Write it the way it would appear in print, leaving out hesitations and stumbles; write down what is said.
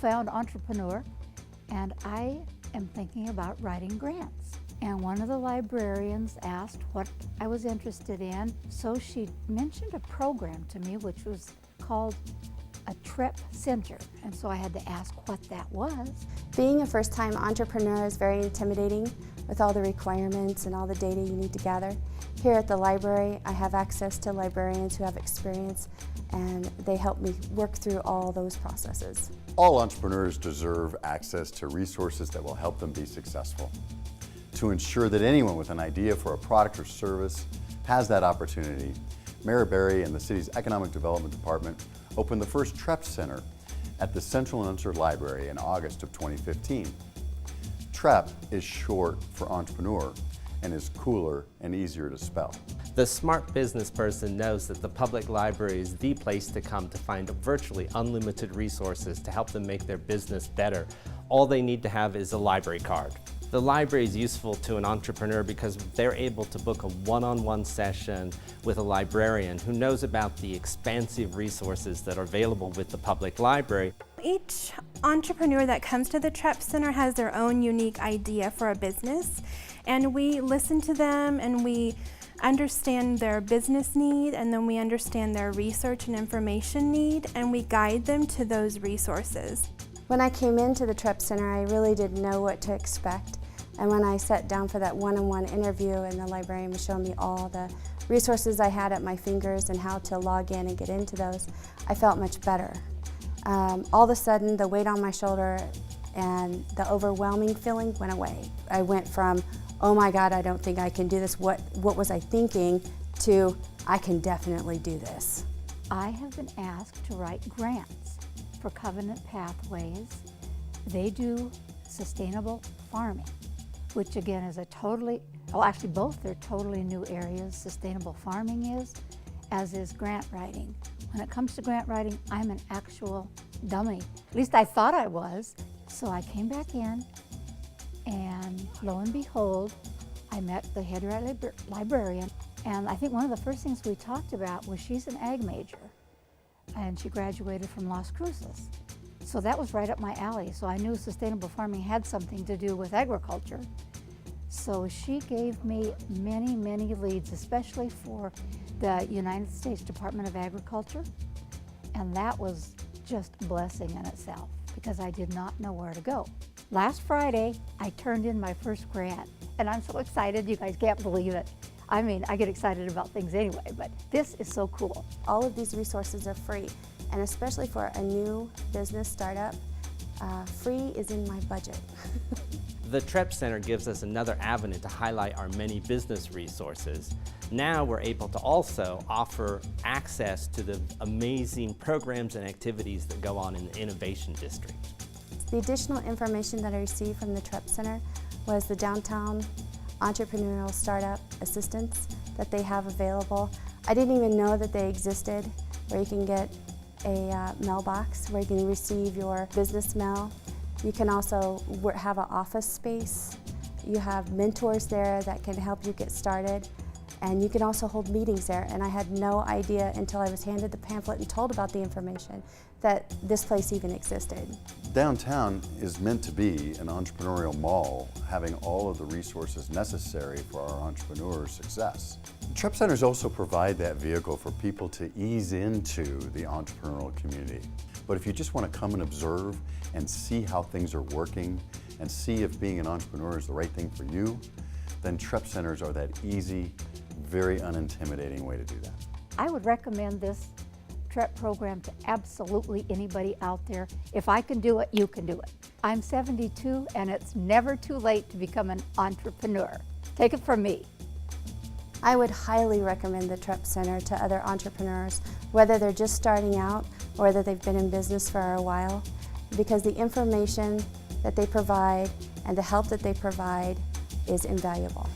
newfound entrepreneur, and I am thinking about writing grants. And one of the librarians asked what I was interested in, so she mentioned a program to me which was called a Trep Center, and so I had to ask what that was. Being a first-time entrepreneur is very intimidating with all the requirements and all the data you need to gather. Here at the library, I have access to librarians who have experience, and they help me work through all those processes. All entrepreneurs deserve access to resources that will help them be successful. To ensure that anyone with an idea for a product or service has that opportunity, Mayor Berry and the city's Economic Development Department opened the first Trep Center at the Central and Unser Library in August of 2015. Trep is short for entrepreneur and is cooler and easier to spell. The smart business person knows that the public library is the place to come to find virtually unlimited resources to help them make their business better. All they need to have is a library card. The library is useful to an entrepreneur because they're able to book a one-on-one session with a librarian who knows about the expansive resources that are available with the public library. Each entrepreneur that comes to the Trep Center has their own unique idea for a business, and we listen to them and we understand their business need, and then we understand their research and information need, and we guide them to those resources. When I came into the Trep Center, I really didn't know what to expect. And when I sat down for that one-on-one interview and the librarian was showing me all the resources I had at my fingers and how to log in and get into those, I felt much better. All of a sudden, the weight on my shoulder and the overwhelming feeling went away. I went from, oh my God, I don't think I can do this, what was I thinking, to I can definitely do this. I have been asked to write grants for Covenant Pathways. They do sustainable farming, which again is a totally, well actually both are totally new areas. Sustainable farming is, as is grant writing. When it comes to grant writing, I'm an actual dummy. At least I thought I was. So I came back in, and lo and behold, I met the head librarian, and I think one of the first things we talked about was she's an ag major, and she graduated from Las Cruces. So that was right up my alley. So I knew sustainable farming had something to do with agriculture. So she gave me many, many leads, especially for the United States Department of Agriculture. And that was just a blessing in itself because I did not know where to go. Last Friday, I turned in my first grant, and I'm so excited, you guys can't believe it. I mean, I get excited about things anyway, but this is so cool. All of these resources are free, and especially for a new business startup, free is in my budget. The Trep Center gives us another avenue to highlight our many business resources. Now we're able to also offer access to the amazing programs and activities that go on in the Innovation District. The additional information that I received from the Trep Center was the downtown entrepreneurial startup assistance that they have available. I didn't even know that they existed, where you can get a mailbox where you can receive your business mail. You can also have an office space. You have mentors there that can help you get started. And you can also hold meetings there. And I had no idea until I was handed the pamphlet and told about the information that this place even existed. Downtown is meant to be an entrepreneurial mall, having all of the resources necessary for our entrepreneurs' success. Trep Centers also provide that vehicle for people to ease into the entrepreneurial community. But if you just want to come and observe and see how things are working and see if being an entrepreneur is the right thing for you, then Trep Centers are that easy, very unintimidating way to do that. I would recommend this Trep program to absolutely anybody out there. If I can do it, you can do it. I'm 72 and it's never too late to become an entrepreneur. Take it from me. I would highly recommend the Trep Center to other entrepreneurs, whether they're just starting out or whether they've been in business for a while, because the information that they provide and the help that they provide is invaluable.